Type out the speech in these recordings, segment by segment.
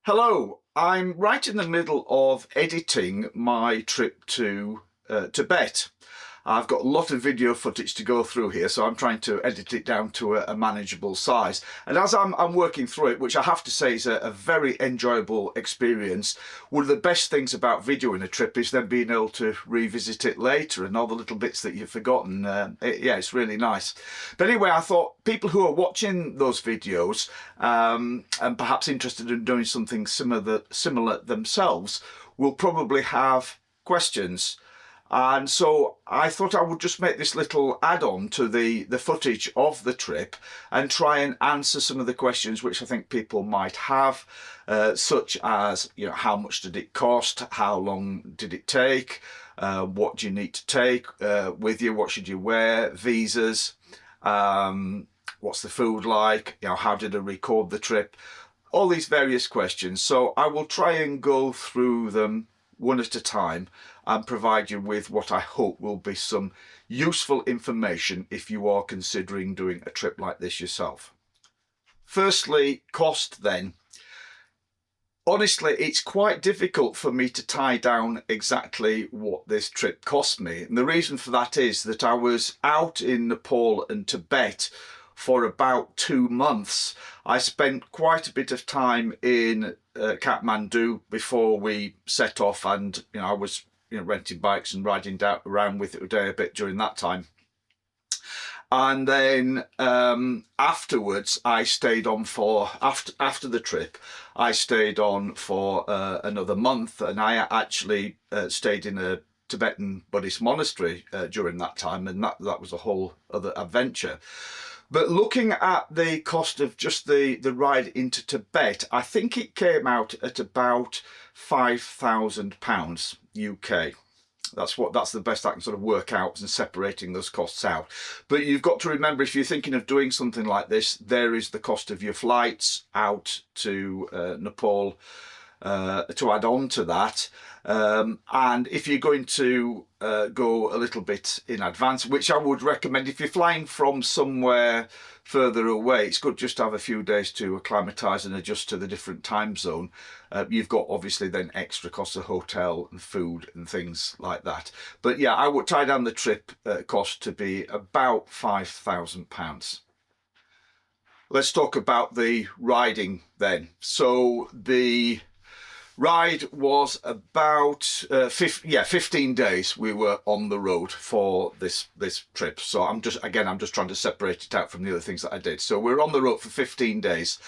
Hello, I'm right in the middle of editing my trip to Tibet. I've got a lot of video footage to go through here, so I'm trying to edit it down to a manageable size. And as I'm working through it, which I have to say is a very enjoyable experience, one of the best things about videoing a trip is then being able to revisit it later and all the little bits that you've forgotten. Yeah, it's really nice. But anyway, I thought people who are watching those videos and perhaps interested in doing something similar themselves will probably have questions. And so I thought I would just make this little add-on to the footage of the trip and try and answer some of the questions which I think people might have, such as, how much did it cost? How long did it take? What do you need to take with you? What should you wear? Visas? What's the food like? How did I record the trip? All these various questions. So I will try and go through them one at a time and provide you with what I hope will be some useful information if you are considering doing a trip like this yourself. Firstly, cost then. Honestly, it's quite difficult for me to tie down exactly what this trip cost me. And the reason for that is that I was out in Nepal and Tibet for about 2 months. I spent quite a bit of time in Kathmandu before we set off, and I was renting bikes and riding around with Uday a bit during that time. And then afterwards, I stayed on for after the trip. I stayed on for another month, and I actually stayed in a Tibetan Buddhist monastery during that time, and that was a whole other adventure. But looking at the cost of just the ride into Tibet, I think it came out at about £5,000 UK. That's the best I can sort of work out and separating those costs out. But you've got to remember, if you're thinking of doing something like this, there is the cost of your flights out to Nepal to add on to that. And if you're going to go a little bit in advance, which I would recommend, if you're flying from somewhere further away, it's good just to have a few days to acclimatise and adjust to the different time zone. You've got obviously then extra costs of hotel and food and things like that. But yeah, I would tie down the trip cost to be about £5,000. Let's talk about the riding then. So the ride was about 15 days we were on the road for this trip. So I'm just trying to separate it out from the other things that I did. So we were on the road for 15 days.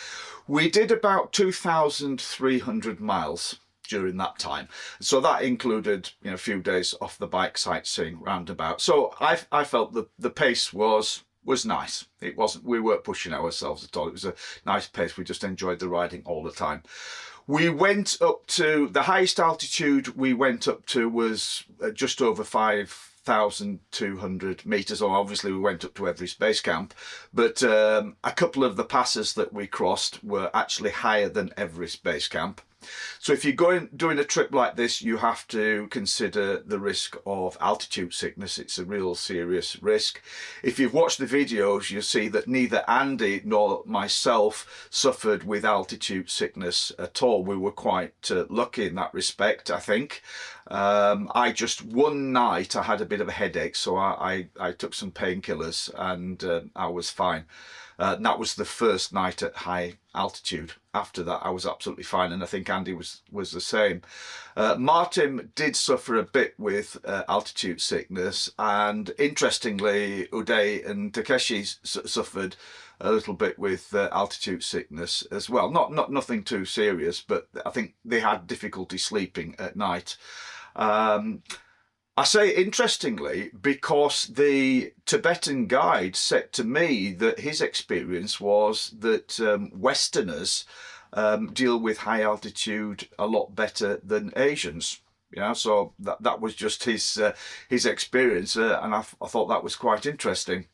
We did about 2,300 miles during that time. So that included a few days off the bike sightseeing roundabout. So I felt the pace was nice. We weren't pushing ourselves at all. It was a nice pace. We just enjoyed the riding all the time. We went up to the highest altitude we went up to was just over 5,200 meters. Or obviously we went up to Everest Base Camp, but a couple of the passes that we crossed were actually higher than Everest Base Camp. So if you're doing a trip like this, you have to consider the risk of altitude sickness. It's a real serious risk. If you've watched the videos, you'll see that neither Andy nor myself suffered with altitude sickness at all. We were quite lucky in that respect, I think. One night I had a bit of a headache, so I took some painkillers and I was fine. And that was the first night at high altitude. After that, I was absolutely fine, and I think Andy was the same. Martin did suffer a bit with altitude sickness, and interestingly, Uday and Takeshi suffered a little bit with altitude sickness as well. Nothing too serious, but I think they had difficulty sleeping at night. I say interestingly because the Tibetan guide said to me that his experience was that Westerners deal with high altitude a lot better than Asians. So that was just his experience, and I thought that was quite interesting.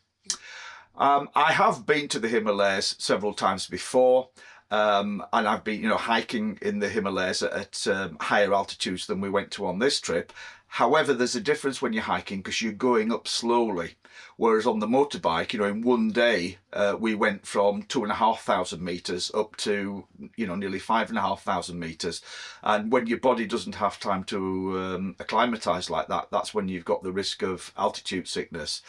I have been to the Himalayas several times before. and I've been, hiking in the Himalayas at higher altitudes than we went to on this trip. However, there's a difference when you're hiking because you're going up slowly. Whereas on the motorbike, in one day, we went from 2,500 meters up to, nearly 5,500 meters. And when your body doesn't have time to acclimatize like that, that's when you've got the risk of altitude sickness.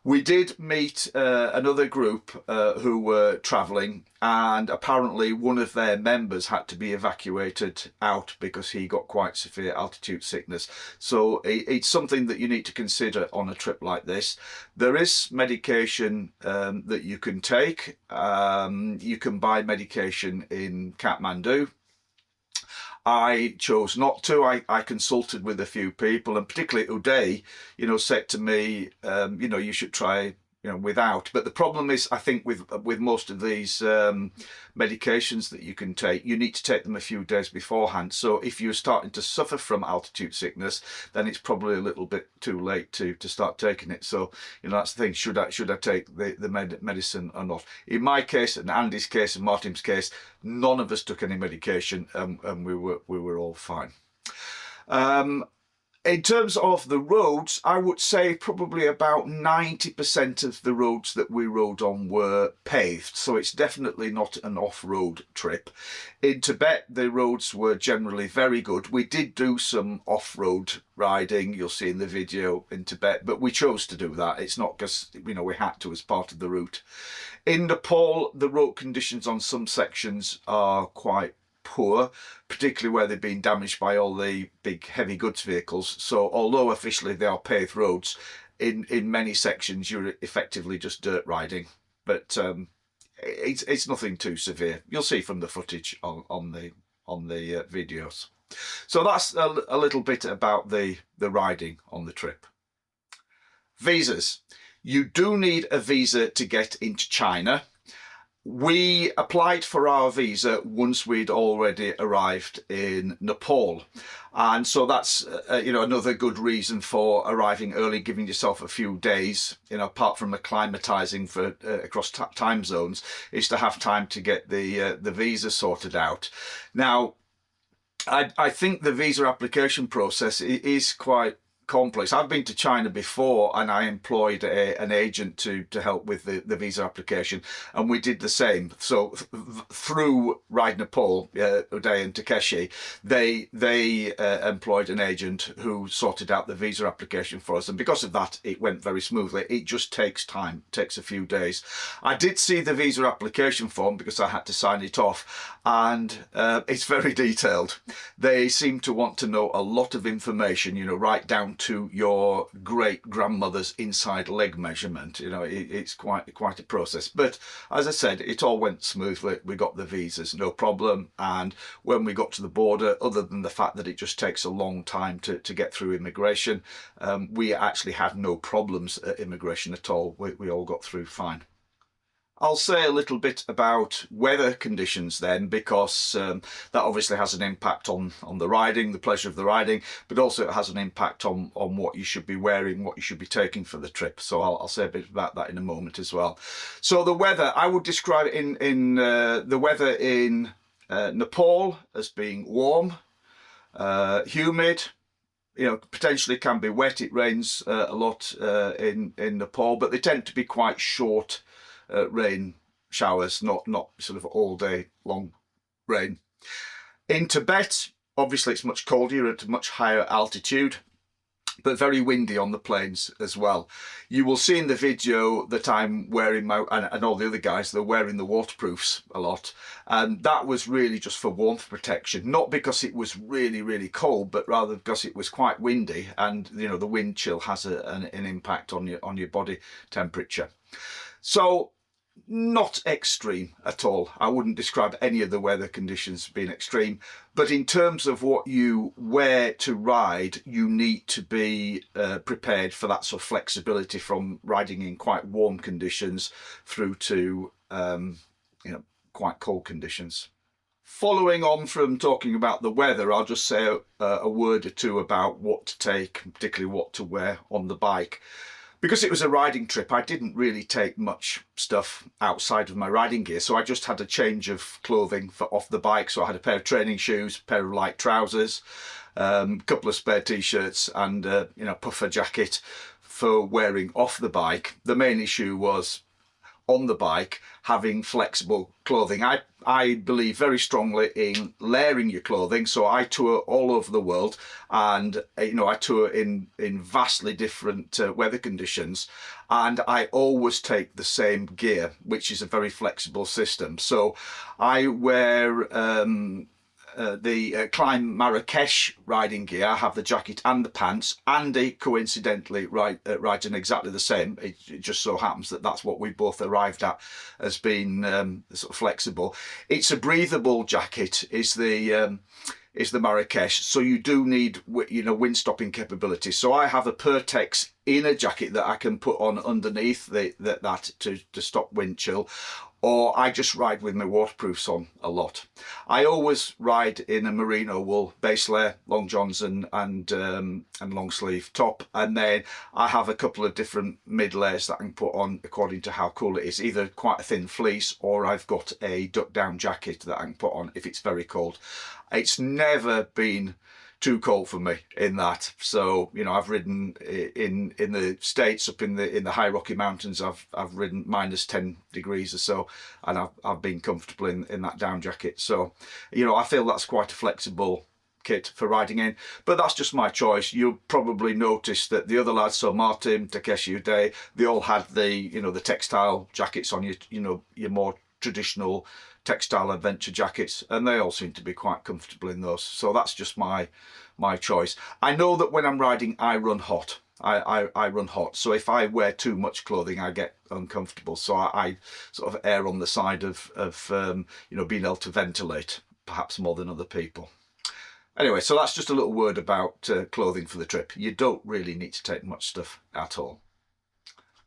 We did meet another group who were travelling, and apparently one of their members had to be evacuated out because he got quite severe altitude sickness. So it's something that you need to consider on a trip like this. There is medication that you can take. You can buy medication in Kathmandu. I chose not to. I consulted with a few people, and particularly Uday, said to me, you should try, without. But the problem is, I think with most of these medications that you can take, you need to take them a few days beforehand. So if you're starting to suffer from altitude sickness, then it's probably a little bit too late to start taking it. So that's the thing. Should I take the medicine or not? In my case, and Andy's case, and Martin's case, none of us took any medication, and we were all fine. In terms of the roads, I would say probably about 90% of the roads that we rode on were paved, so it's definitely not an off-road trip. In Tibet, the roads were generally very good. We did do some off-road riding, you'll see in the video, in Tibet, but we chose to do that. It's not because, we had to as part of the route. In Nepal, the road conditions on some sections are quite poor, particularly where they've been damaged by all the big heavy goods vehicles. So although officially they are paved roads, in many sections you're effectively just dirt riding. But it's nothing too severe. You'll see from the footage on the videos. So that's a little bit about the riding on the trip. Visas. You do need a visa to get into China. We applied for our visa once we'd already arrived in Nepal, and so that's another good reason for arriving early, giving yourself a few days, apart from acclimatizing for across time zones, is to have time to get the visa sorted out. Now, I think the visa application process is quite complex. I've been to China before, and I employed an agent to help with the visa application, and we did the same. So through Ride Nepal, Uday and Takeshi, they employed an agent who sorted out the visa application for us, and because of that it went very smoothly. It just takes time, it takes a few days. I did see the visa application form because I had to sign it off, and it's very detailed. They seem to want to know a lot of information, right down to your great grandmother's inside leg measurement. It's quite a process, but as I said, it all went smoothly. We got the visas, no problem. And when we got to the border, other than the fact that it just takes a long time to get through immigration, we actually had no problems at immigration at all. We all got through fine. I'll say a little bit about weather conditions then, because that obviously has an impact on the riding, the pleasure of the riding, but also it has an impact on what you should be wearing, what you should be taking for the trip. So I'll say a bit about that in a moment as well. So the weather, I would describe it in the weather in Nepal as being warm, humid, potentially can be wet. It rains a lot in Nepal, but they tend to be quite short rain showers, not sort of all day long rain. In Tibet, obviously it's much colder, you're at a much higher altitude, but very windy on the plains as well. You will see in the video that I'm wearing and all the other guys, they're wearing the waterproofs a lot, and that was really just for warmth protection, not because it was really, really cold, but rather because it was quite windy, and the wind chill has an impact on your body temperature. So not extreme at all. I wouldn't describe any of the weather conditions being extreme, but in terms of what you wear to ride, you need to be prepared for that sort of flexibility from riding in quite warm conditions through to quite cold conditions. Following on from talking about the weather, I'll just say a word or two about what to take, particularly what to wear on the bike. Because it was a riding trip, I didn't really take much stuff outside of my riding gear, so I just had a change of clothing for off the bike. So I had a pair of training shoes, a pair of light trousers, couple of spare t-shirts, and puffer jacket for wearing off the bike. The main issue was on the bike having flexible clothing. I believe very strongly in layering your clothing, so I tour all over the world, and I tour in vastly different weather conditions, and I always take the same gear, which is a very flexible system. So I wear the Climb Marrakesh riding gear. I have the jacket and the pants. Andy coincidentally rides in exactly the same. It just so happens that that's what we both arrived at as being sort of flexible. It's a breathable jacket, is the Marrakesh, so you do need wind stopping capability. So I have a Pertex inner jacket that I can put on underneath that to stop wind chill, or I just ride with my waterproofs on a lot. I always ride in a merino wool base layer, long johns and long sleeve top, and then I have a couple of different mid layers that I can put on according to how cool it is, either quite a thin fleece, or I've got a duck down jacket that I can put on if it's very cold. It's never been too cold for me in that. So I've ridden in the States, up in the high Rocky Mountains. I've ridden minus 10 degrees or so, and I've been comfortable in that down jacket. So I feel that's quite a flexible kit for riding in, but that's just my choice. You'll probably notice that the other lads, so Martin, Takeshi Uday, they all had the the textile jackets on, your more traditional textile adventure jackets, and they all seem to be quite comfortable in those. So that's just my choice. I know that when I'm riding, I run hot. I run hot, so if I wear too much clothing, I get uncomfortable. So I sort of err on the side of being able to ventilate, perhaps more than other people. Anyway, so that's just a little word about clothing for the trip. You don't really need to take much stuff at all.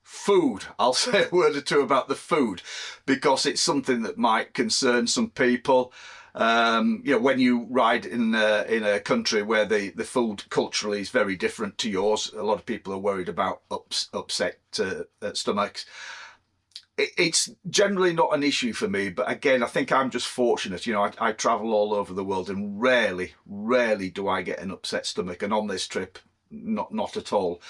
Food. I'll say a word or two about the food, because it's something that might concern some people. When you ride in a country where the food culturally is very different to yours, a lot of people are worried about upset stomachs. It's generally not an issue for me, but again, I think I'm just fortunate. I travel all over the world, and rarely do I get an upset stomach, and on this trip, not at all.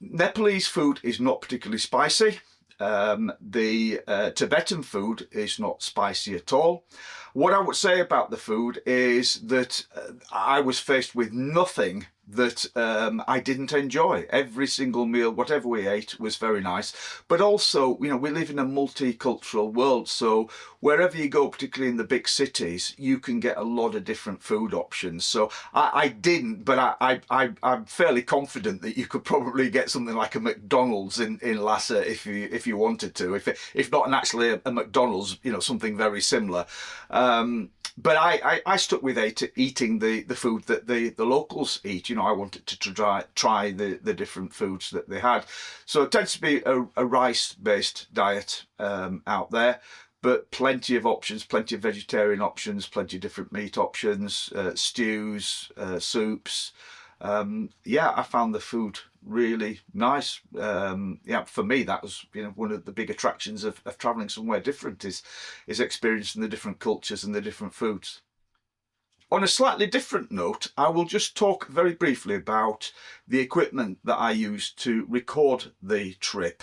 Nepalese food is not particularly spicy. The Tibetan food is not spicy at all. What I would say about the food is that I was faced with nothing that I didn't enjoy. Every single meal, whatever we ate, was very nice. But also, we live in a multicultural world, so wherever you go, particularly in the big cities, you can get a lot of different food options. So I didn't, but I'm fairly confident that you could probably get something like a McDonald's in Lhasa if you wanted to. If not actually a McDonald's, something very similar. But I stuck with eating the food that the locals eat. I wanted to try the different foods that they had. So it tends to be a rice-based diet out there, but plenty of options, plenty of vegetarian options, plenty of different meat options, stews, soups. I found the food really nice. For me, that was one of the big attractions of traveling somewhere different is experiencing the different cultures and the different foods. On a slightly different note, I will just talk very briefly about the equipment that I used to record the trip.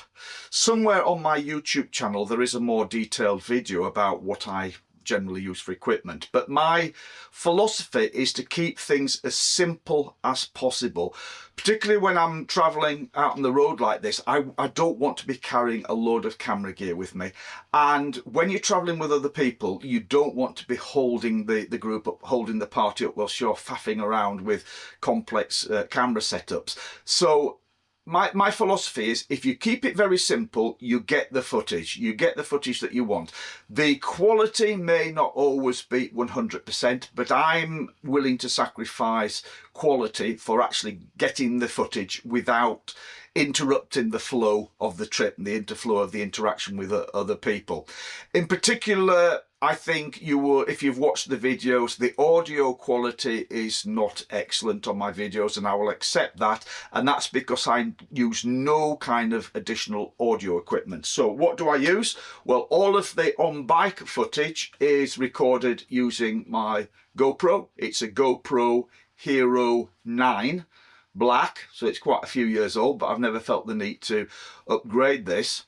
Somewhere on my YouTube channel there is a more detailed video about what I generally use for equipment, but my philosophy is to keep things as simple as possible, particularly when I'm traveling out on the road like this. I don't want to be carrying a load of camera gear with me, and when you're traveling with other people, you don't want to be holding the group up, holding the party up whilst you're faffing around with complex camera setups. So my philosophy is, if you keep it very simple, you get the footage. You get the footage that you want. The quality may not always be 100%, but I'm willing to sacrifice quality for actually getting the footage without interrupting the flow of the trip and the interflow of the interaction with other people. In particular, I think you will, if you've watched the videos, the audio quality is not excellent on my videos, and I will accept that, and that's because I use no kind of additional audio equipment. So what do I use? Well, all of the on-bike footage is recorded using my GoPro. It's a GoPro Hero 9 Black, so it's quite a few years old, but I've never felt the need to upgrade this.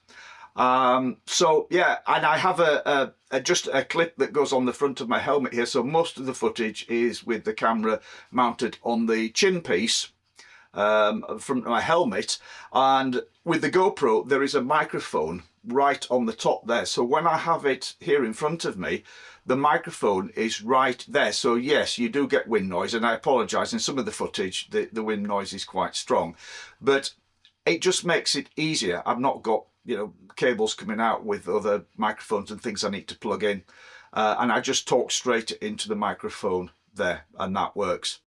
So yeah, and I have just a clip that goes on the front of my helmet here, so most of the footage is with the camera mounted on the chin piece from my helmet, and with the GoPro there is a microphone right on the top there, so when I have it here in front of me, the microphone is right there. So yes, you do get wind noise, and I apologize, in some of the footage the wind noise is quite strong, but it just makes it easier. I've not got, you know, cables coming out with other microphones and things I need to plug in, and I just talk straight into the microphone there, and that works.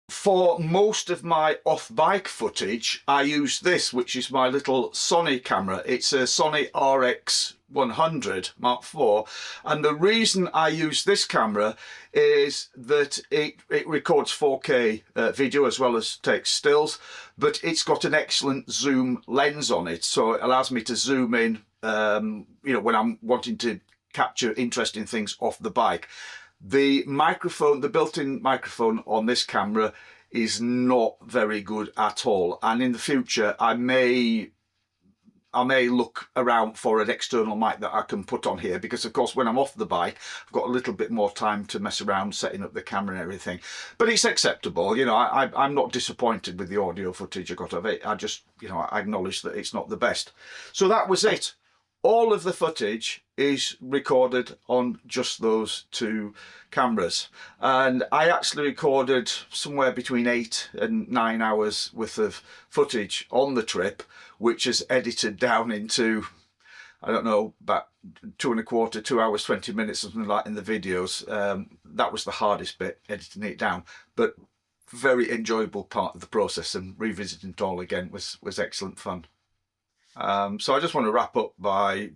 For most of my off-bike footage, I use this, which is my little Sony camera. It's a Sony RX100 Mark IV, and the reason I use this camera is that it records 4K video as well as takes stills, but it's got an excellent zoom lens on it, so it allows me to zoom in, you know, when I'm wanting to capture interesting things off the bike. The microphone, the built-in microphone on this camera is not very good at all, and in the future I may look around for an external mic that I can put on here, because of course when I'm off the bike I've got a little bit more time to mess around setting up the camera and everything, but it's acceptable. You know, I'm not disappointed with the audio footage I got of it. I just, you know, I acknowledge that it's not the best. So that was it. All of the footage is recorded on just those two cameras, and I actually recorded somewhere between 8 and 9 hours worth of footage on the trip, which is edited down into, I don't know, about 2¼ 2 hours 20 minutes, something like, in the videos. That was the hardest bit, editing it down, but very enjoyable part of the process, and revisiting it all again was excellent fun. So I just want to wrap up by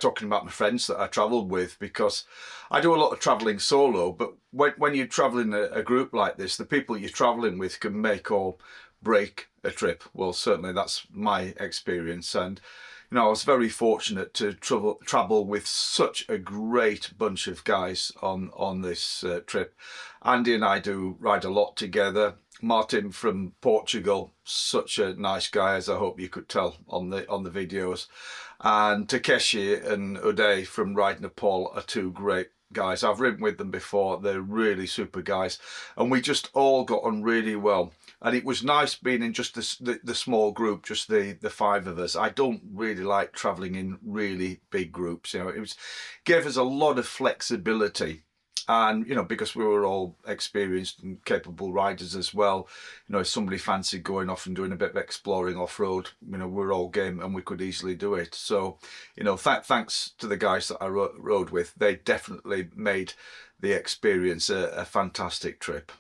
talking about my friends that I travelled with, because I do a lot of travelling solo, but when you're travelling a group like this, the people you're travelling with can make or break a trip. Well, certainly that's my experience, and you know, I was very fortunate to travel with such a great bunch of guys on this trip. Andy and I do ride a lot together. Martin from Portugal, such a nice guy, as I hope you could tell on the videos, and Takeshi and Uday from Ride Nepal are two great guys. I've ridden with them before. They're really super guys, and we just all got on really well, and it was nice being in just the small group, just the 5 of us. I don't really like traveling in really big groups, you know. It gave us a lot of flexibility. And, you know, because we were all experienced and capable riders as well, you know, if somebody fancied going off and doing a bit of exploring off-road, you know, we're all game and we could easily do it. So, you know, thanks to the guys that I rode with. They definitely made the experience a fantastic trip.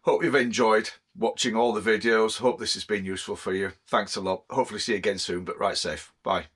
Hope you've enjoyed watching all the videos. Hope this has been useful for you. Thanks a lot. Hopefully see you again soon, but ride safe. Bye.